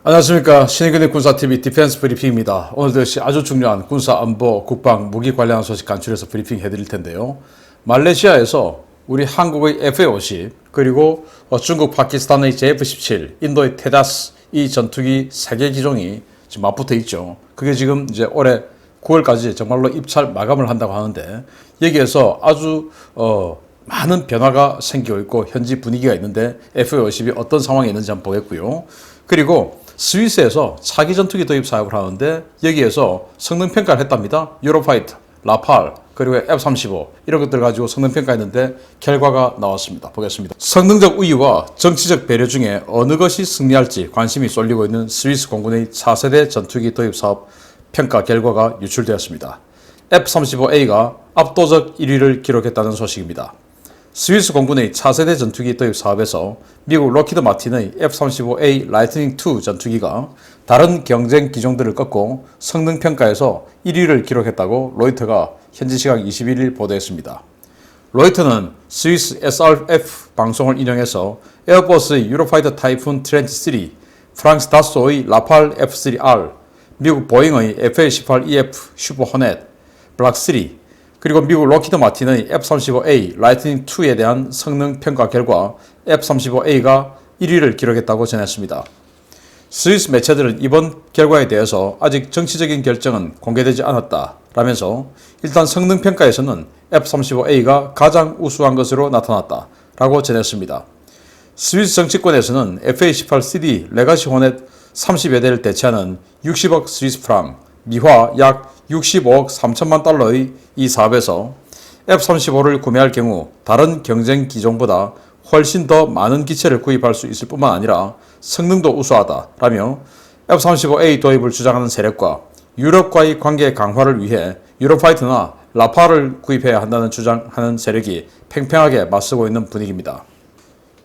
안녕하십니까. 신의근의 군사TV 디펜스 브리핑입니다. 오늘도 역시 아주 중요한 군사 안보, 국방, 무기 관련한 소식 간추려서 브리핑 해드릴 텐데요. 말레이시아에서 우리 한국의 FA-50 그리고 중국 파키스탄의 JF-17, 인도의 테다스 이 전투기 3개 기종이 지금 맞붙어 있죠. 그게 지금 이제 올해 9월까지 정말로 입찰 마감을 한다고 하는데 여기에서 아주 많은 변화가 생기고 있고 현지 분위기가 있는데 FA-50이 어떤 상황에 있는지 한번 보겠고요. 그리고 스위스에서 차기 전투기 도입 사업을 하는데 여기에서 성능 평가를 했답니다. 유로파이터, 라팔, 그리고 F-35 이런 것들 가지고 성능 평가했는데 결과가 나왔습니다. 보겠습니다. 성능적 우위와 정치적 배려 중에 어느 것이 승리할지 관심이 쏠리고 있는 스위스 공군의 차세대 전투기 도입 사업 평가 결과가 유출되었습니다. F-35A가 압도적 1위를 기록했다는 소식입니다. 스위스 공군의 차세대 전투기 도입 사업에서 미국 록히드 마틴의 F-35A 라이트닝 II 전투기가 다른 경쟁 기종들을 꺾고 성능 평가에서 1위를 기록했다고 로이터가 현지 시각 21일 보도했습니다. 로이터는 스위스 SRF 방송을 인용해서 에어버스의 유로파이터 타이푼 트렌치 3, 프랑스 다소의 라팔 F3R, 미국 보잉의 FA-18EF 슈퍼 호넷 블락 3, 그리고 미국 록히드 마틴의 F-35A 라이트닝 2에 대한 성능 평가 결과 F-35A가 1위를 기록했다고 전했습니다. 스위스 매체들은 이번 결과에 대해서 아직 정치적인 결정은 공개되지 않았다라면서 일단 성능 평가에서는 F-35A가 가장 우수한 것으로 나타났다라고 전했습니다. 스위스 정치권에서는 FA-18CD 레가시 호넷 30여 대를 대체하는 60억 스위스 프랑, 미화 약 65억 3천만 달러의 이 사업에서 F-35를 구매할 경우 다른 경쟁 기종보다 훨씬 더 많은 기체를 구입할 수 있을 뿐만 아니라 성능도 우수하다라며 F-35A 도입을 주장하는 세력과 유럽과의 관계 강화를 위해 유로파이터나 라팔을 구입해야 한다는 주장하는 세력이 팽팽하게 맞서고 있는 분위기입니다.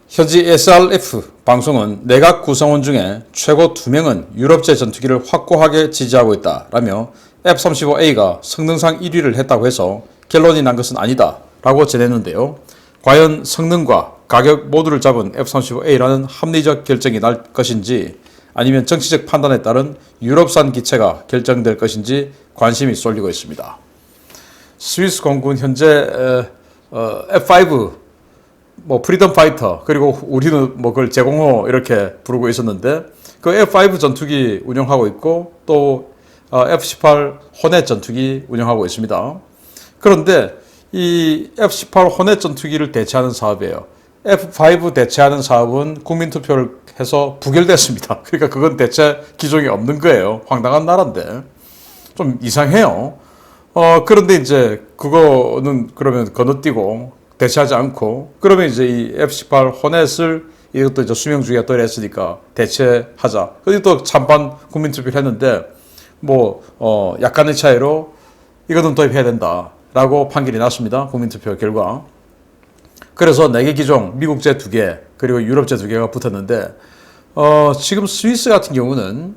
현지 SRF 방송은 내각 구성원 중에 최고 2명은 유럽제 전투기를 확고하게 지지하고 있다라며 F-35A가 성능상 1위를 했다고 해서 결론이 난 것은 아니다 라고 전했는데요. 과연 성능과 가격 모두를 잡은 F-35A라는 합리적 결정이 날 것인지 아니면 정치적 판단에 따른 유럽산 기체가 결정될 것인지 관심이 쏠리고 있습니다. 스위스 공군 현재 F5 프리덤 파이터 그리고 우리는 그걸 제공호 이렇게 부르고 있었는데 그 F5 전투기 운영하고 있고 또 F-18 호넷 전투기 운영하고 있습니다. 그런데 이 F-18 호넷 전투기를 대체하는 사업이에요. F5 대체하는 사업은 국민투표를 해서 부결됐습니다. 그러니까 그건 대체 기종이 없는 거예요. 황당한 나라인데 좀 이상해요. 그런데 이제 그거는 그러면 건너뛰고 대체하지 않고 그러면 이제 이 F-18 호넷을 이것도 이제 수명 주기가 또 이랬으니까 대체하자. 그리고 또 찬반 국민투표를 했는데 약간의 차이로 이거는 도입해야 된다라고 판결이 났습니다. 국민투표 결과. 그래서 4개 기종, 미국제 2개, 그리고 유럽제 2개가 붙었는데, 지금 스위스 같은 경우는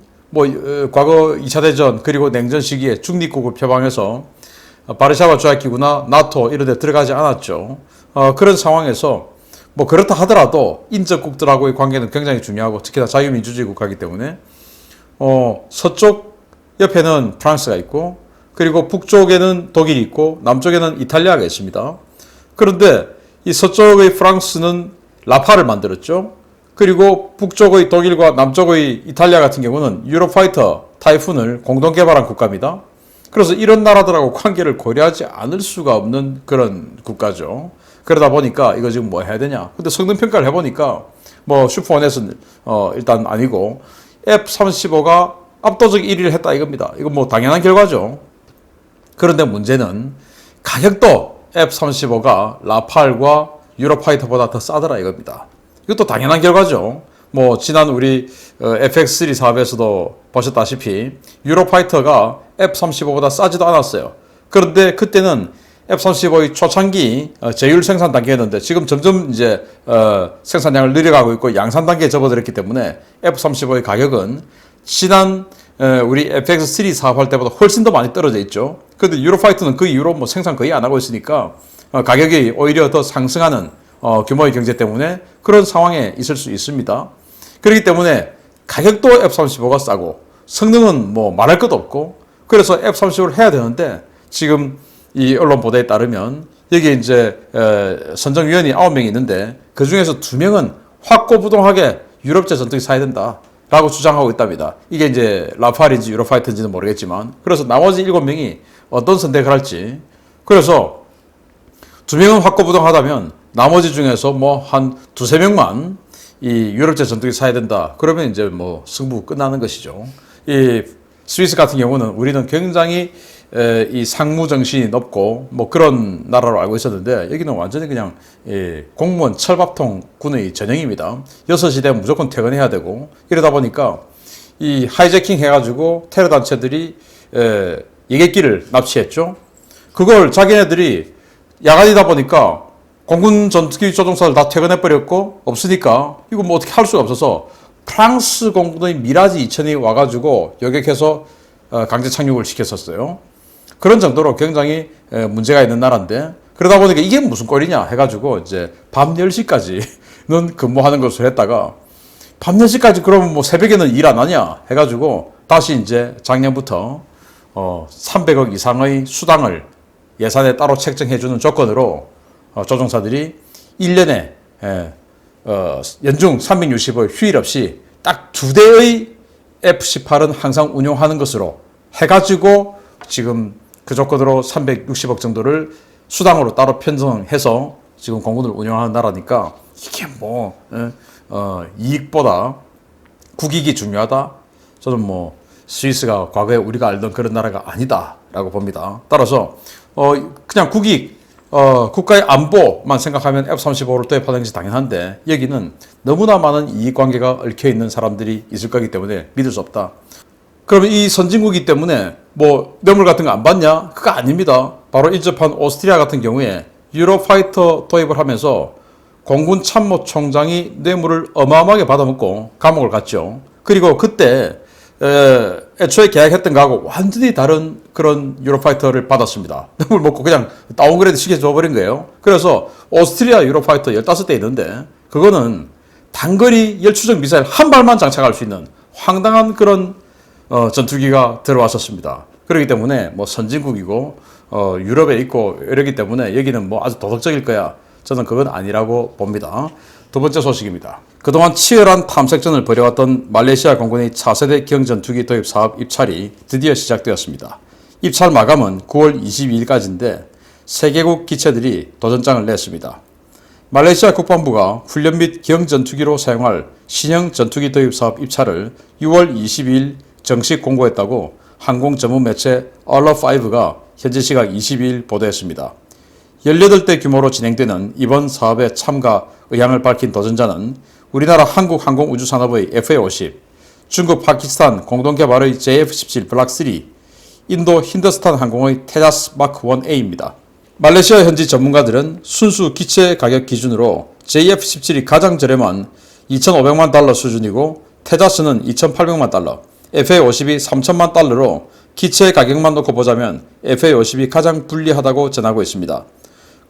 과거 2차 대전, 그리고 냉전 시기에 중립국을 표방해서 바르샤바 조약기구나 나토 이런 데 들어가지 않았죠. 그런 상황에서 그렇다 하더라도 인접국들하고의 관계는 굉장히 중요하고 특히나 자유민주주의 국가이기 때문에 서쪽 옆에는 프랑스가 있고 그리고 북쪽에는 독일이 있고 남쪽에는 이탈리아가 있습니다. 그런데 이 서쪽의 프랑스는 라팔을 만들었죠. 그리고 북쪽의 독일과 남쪽의 이탈리아 같은 경우는 유로파이터 타이푼을 공동 개발한 국가입니다. 그래서 이런 나라들하고 관계를 고려하지 않을 수가 없는 그런 국가죠. 그러다 보니까 이거 지금 뭐 해야 되냐. 근데 성능 평가를 해보니까 슈퍼호넷은 일단 아니고 F-35가 압도적 1위를 했다 이겁니다. 이건 당연한 결과죠. 그런데 문제는 가격도 F-35가 라팔과 유로파이터보다 더 싸더라 이겁니다. 이것도 당연한 결과죠. 지난 우리 FX3 사업에서도 보셨다시피 유로파이터가 F-35보다 싸지도 않았어요. 그런데 그때는 F-35의 초창기 제율 생산 단계였는데 지금 점점 이제 생산량을 늘려가고 있고 양산 단계에 접어들었기 때문에 F-35의 가격은 지난 우리 FX3 사업할 때보다 훨씬 더 많이 떨어져 있죠. 그런데 유로파이터는 그 이후로 생산 거의 안 하고 있으니까 가격이 오히려 더 상승하는 규모의 경제 때문에 그런 상황에 있을 수 있습니다. 그렇기 때문에 가격도 F-35가 싸고 성능은 뭐 말할 것도 없고 그래서 F-35를 해야 되는데 지금 이 언론 보도에 따르면 여기 이제 선정위원이 9명이 있는데 그 중에서 2명은 확고부동하게 유럽제 전투기 사야 된다라고 주장하고 있답니다. 이게 이제 라팔인지 유로파이터인지는 모르겠지만 그래서 나머지 7명이 어떤 선택을 할지 그래서 2명은 확고부동하다면 나머지 중에서 뭐 한 2~3명만 이 유럽제 전투기 사야 된다. 그러면 이제 뭐 승부 끝나는 것이죠. 이 스위스 같은 경우는 우리는 굉장히 이 상무 정신이 높고 뭐 그런 나라로 알고 있었는데 여기는 완전히 그냥 공무원 철밥통 군의 전형입니다. 6시 되면 무조건 퇴근해야 되고 이러다 보니까 이 하이제킹 해가지고 테러 단체들이 예객기를 납치했죠. 그걸 자기네들이 야간이다 보니까 공군 전투기 조종사들 다 퇴근해버렸고 없으니까 이거 뭐 어떻게 할 수가 없어서 프랑스 공군의 미라지 2000이 와가지고 여객해서 강제 착륙을 시켰었어요. 그런 정도로 굉장히 문제가 있는 나라인데 그러다 보니까 이게 무슨 꼴이냐 해가지고 이제 밤 10시까지는 근무하는 것으로 했다가 밤 10시까지 그러면 뭐 새벽에는 일 안 하냐 해가지고 다시 이제 작년부터 300억 이상의 수당을 예산에 따로 책정해주는 조건으로 조종사들이 1년에 연중 360일 휴일 없이 딱 2대의 F-18은 항상 운용하는 것으로 해가지고 지금 그 조건으로 360억 정도를 수당으로 따로 편성해서 지금 공군을 운영하는 나라니까 이게 뭐 이익보다 국익이 중요하다. 저는 뭐 스위스가 과거에 우리가 알던 그런 나라가 아니다라고 봅니다. 따라서 그냥 국익 국가의 안보만 생각하면 F-35를 도입하는 것이 당연한데 여기는 너무나 많은 이익관계가 얽혀있는 사람들이 있을 거기 때문에 믿을 수 없다. 그러면 이 선진국이기 때문에 뭐 뇌물 같은 거 안 받냐? 그거 아닙니다. 바로 인접한 오스트리아 같은 경우에 유로파이터 도입을 하면서 공군 참모총장이 뇌물을 어마어마하게 받아먹고 감옥을 갔죠. 그리고 그때 애초에 계약했던 거하고 완전히 다른 그런 유로파이터를 받았습니다. 뇌물 먹고 그냥 다운그레이드 시켜줘버린 거예요. 그래서 오스트리아 유로파이터 15대 있는데 그거는 단거리 열추적 미사일 한 발만 장착할 수 있는 황당한 그런 전투기가 들어왔었습니다. 그렇기 때문에 뭐 선진국이고 유럽에 있고 이러기 때문에 여기는 뭐 아주 도덕적일 거야. 저는 그건 아니라고 봅니다. 두 번째 소식입니다. 그동안 치열한 탐색전을 벌여왔던 말레이시아 공군의 차세대 경전투기 도입 사업 입찰이 드디어 시작되었습니다. 입찰 마감은 9월 22일까지인데 3개국 기체들이 도전장을 냈습니다. 말레이시아 국방부가 훈련 및 경전투기로 사용할 신형 전투기 도입 사업 입찰을 6월 22일 정식 공고했다고 항공 전문 매체 얼러5가 현지 시각 22일 보도했습니다. 18대 규모로 진행되는 이번 사업에 참가 의향을 밝힌 도전자는 우리나라 한국항공우주산업의 FA-50, 중국 파키스탄 공동개발의 JF-17 블락3, 인도 힌두스탄 항공의 테자스 마크 1A입니다. 말레이시아 현지 전문가들은 순수 기체 가격 기준으로 JF-17이 가장 저렴한 2,500만 달러 수준이고 테자스는 2,800만 달러, FA-50이 3,000만 달러로 기체 가격만 놓고 보자면 FA-50이 가장 불리하다고 전하고 있습니다.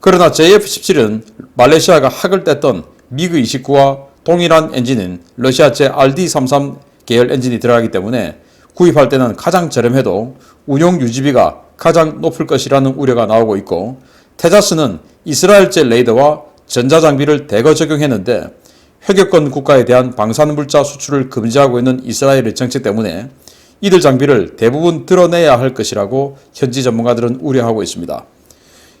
그러나 JF-17은 말레이시아가 학을 뗐던 미그-29와 동일한 엔진인 러시아제 RD-33 계열 엔진이 들어가기 때문에 구입할 때는 가장 저렴해도 운용 유지비가 가장 높을 것이라는 우려가 나오고 있고 테자스는 이스라엘제 레이더와 전자장비를 대거 적용했는데 회격권 국가에 대한 방사능물자 수출을 금지하고 있는 이스라엘의 정책 때문에 이들 장비를 대부분 드러내야 할 것이라고 현지 전문가들은 우려하고 있습니다.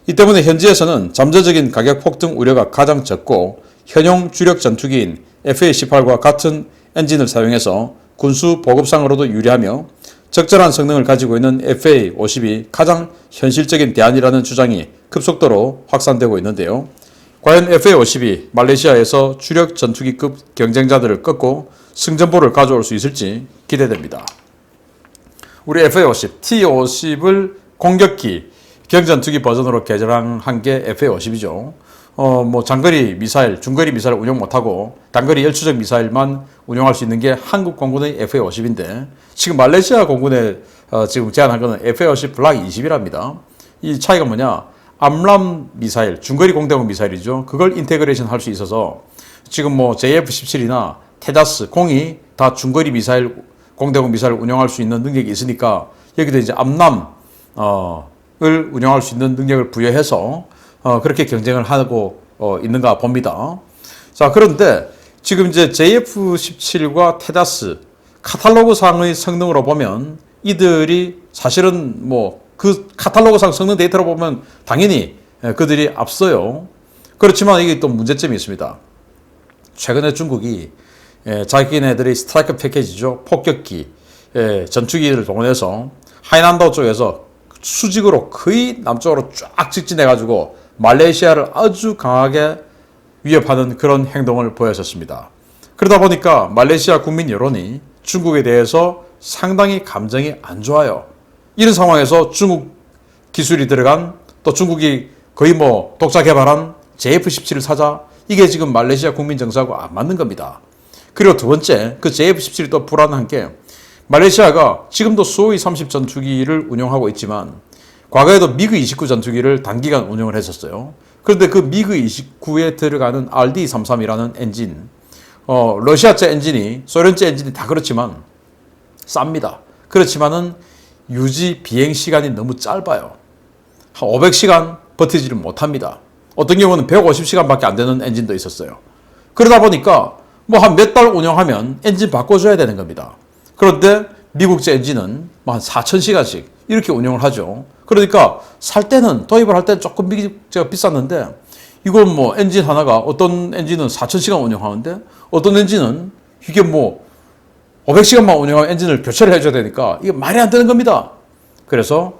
이 때문에 현지에서는 잠재적인 가격 폭등 우려가 가장 적고 현용 주력 전투기인 FA-18과 같은 엔진을 사용해서 군수 보급상으로도 유리하며 적절한 성능을 가지고 있는 FA-50이 가장 현실적인 대안이라는 주장이 급속도로 확산되고 있는데요. 과연 FA-50이 말레이시아에서 주력 전투기급 경쟁자들을 꺾고 승전보를 가져올 수 있을지 기대됩니다. 우리 FA-50, T-50을 공격기 경전투기 버전으로 개량한 게 FA-50이죠. 뭐 장거리 미사일, 중거리 미사일 운용 못하고 단거리 열추적 미사일만 운용할 수 있는 게 한국 공군의 FA-50인데 지금 말레이시아 공군에 지금 제안한 거는 FA-50 블락 20이랍니다. 이 차이가 뭐냐? 암람 미사일, 중거리 공대공 미사일이죠. 그걸 인테그레이션 할 수 있어서 지금 뭐 JF-17이나 테자스, 공이 다 중거리 미사일, 공대공 미사일을 운영할 수 있는 능력이 있으니까 여기도 이제 암남을 운영할 수 있는 능력을 부여해서 그렇게 경쟁을 하고 있는가 봅니다. 자, 그런데 지금 이제 JF-17과 테자스 카탈로그상의 성능으로 보면 이들이 사실은 뭐 그 카탈로그상 성능 데이터로 보면 당연히 그들이 앞서요. 그렇지만 이게 또 문제점이 있습니다. 최근에 중국이 자기네들의 스트라이크 패키지죠. 폭격기, 전투기를 동원해서 하이난도 쪽에서 수직으로 거의 남쪽으로 쫙 직진해가지고 말레이시아를 아주 강하게 위협하는 그런 행동을 보였었습니다. 그러다 보니까 말레이시아 국민 여론이 중국에 대해서 상당히 감정이 안 좋아요. 이런 상황에서 중국 기술이 들어간 또 중국이 거의 뭐 독자 개발한 JF-17을 사자, 이게 지금 말레이시아 국민 정서하고 안 맞는 겁니다. 그리고 두 번째, 그 JF-17이 또 불안한 게 말레이시아가 지금도 수호이 30 전투기를 운용하고 있지만 과거에도 미그 29 전투기를 단기간 운용을 했었어요. 그런데 그 미그 29에 들어가는 RD-33이라는 엔진, 러시아제 엔진이, 소련제 엔진이 다 그렇지만 쌉니다. 그렇지만은 유지 비행 시간이 너무 짧아요. 한 500시간 버티지를 못합니다. 어떤 경우는 150시간밖에 안 되는 엔진도 있었어요. 그러다 보니까 뭐 한 몇 달 운영하면 엔진 바꿔줘야 되는 겁니다. 그런데 미국제 엔진은 뭐 한 4,000시간씩 이렇게 운영을 하죠. 그러니까 살 때는, 도입을 할 때는 조금 미국제가 비쌌는데 이건 뭐 엔진 하나가, 어떤 엔진은 4,000시간 운영하는데 어떤 엔진은 이게 뭐 500시간만 운영하면 엔진을 교체를 해줘야 되니까 이게 말이 안 되는 겁니다. 그래서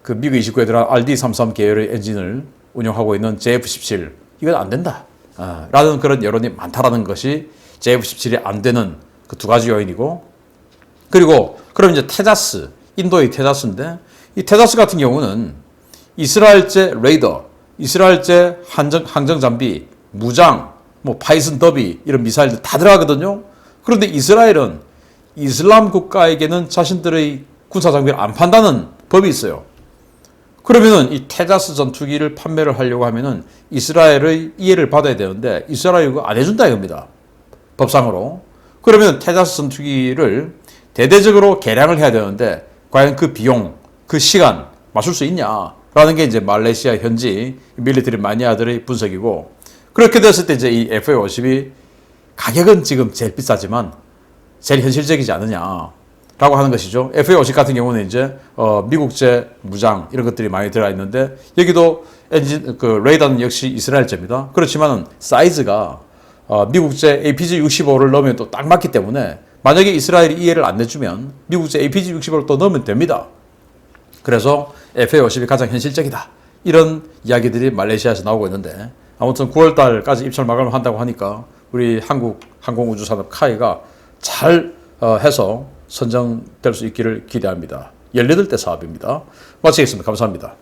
그 미그 29에 들어간 RD-33 계열의 엔진을 운영하고 있는 JF-17, 이건 안 된다 라는 그런 여론이 많다라는 것이 JF-17이 안 되는 그 두 가지 요인이고, 그리고 그럼 이제 테자스, 인도의 테자스인데 이 테자스 같은 경우는 이스라엘제 레이더, 이스라엘제 항정 장비, 무장, 뭐 파이슨 더비 이런 미사일들 다 들어가거든요. 그런데 이스라엘은 이슬람 국가에게는 자신들의 군사 장비를 안 판다는 법이 있어요. 그러면은 이 테자스 전투기를 판매를 하려고 하면은 이스라엘의 이해를 받아야 되는데 이스라엘이 그거 안 해준다 이겁니다. 법상으로. 그러면 테자스 전투기를 대대적으로 개량을 해야 되는데 과연 그 비용, 그 시간 맞출 수 있냐라는 게 이제 말레이시아 현지 밀리터리 마니아들의 분석이고, 그렇게 됐을 때 이제 이 FA-50이 가격은 지금 제일 비싸지만 제일 현실적이지 않느냐라고 하는 것이죠. FA-50 같은 경우는 이제 미국제 무장 이런 것들이 많이 들어가 있는데 여기도 엔진, 그 레이더는 역시 이스라엘제입니다. 그렇지만은 사이즈가 미국제 APG-65를 넣으면 또 딱 맞기 때문에 만약에 이스라엘이 이해를 안 내주면 미국제 APG-65를 또 넣으면 됩니다. 그래서 FA-50이 가장 현실적이다, 이런 이야기들이 말레이시아에서 나오고 있는데, 아무튼 9월달까지 입찰 마감을 한다고 하니까 우리 한국 항공우주산업 카이가 잘 해서 선정될 수 있기를 기대합니다. 18대 사업입니다. 마치겠습니다. 감사합니다.